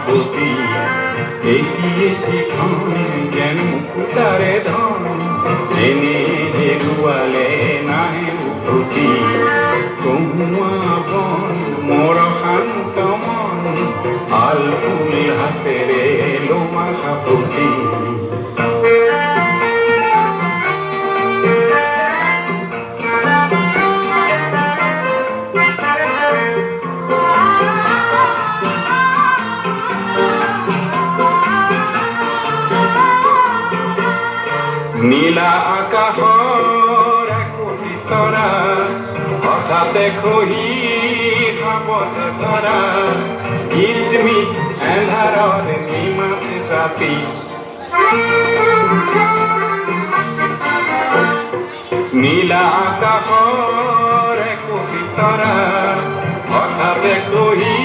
সাপতি এটি খন যেন মুকুতাৰে ধন এনে হেৰুৱালে নাহে উভতি কহুৱা বন মোৰ শান্ত মন আলফুল হাতেৰে লোমা সাপতি নীলা আকাশৰ একোটি তৰা হঠাতে খহি খাবতে ধৰা গীতমিত এন্ধাৰত নিমাতি জাপি নীলা আকাশৰ একোটি তৰা হঠাতে খহি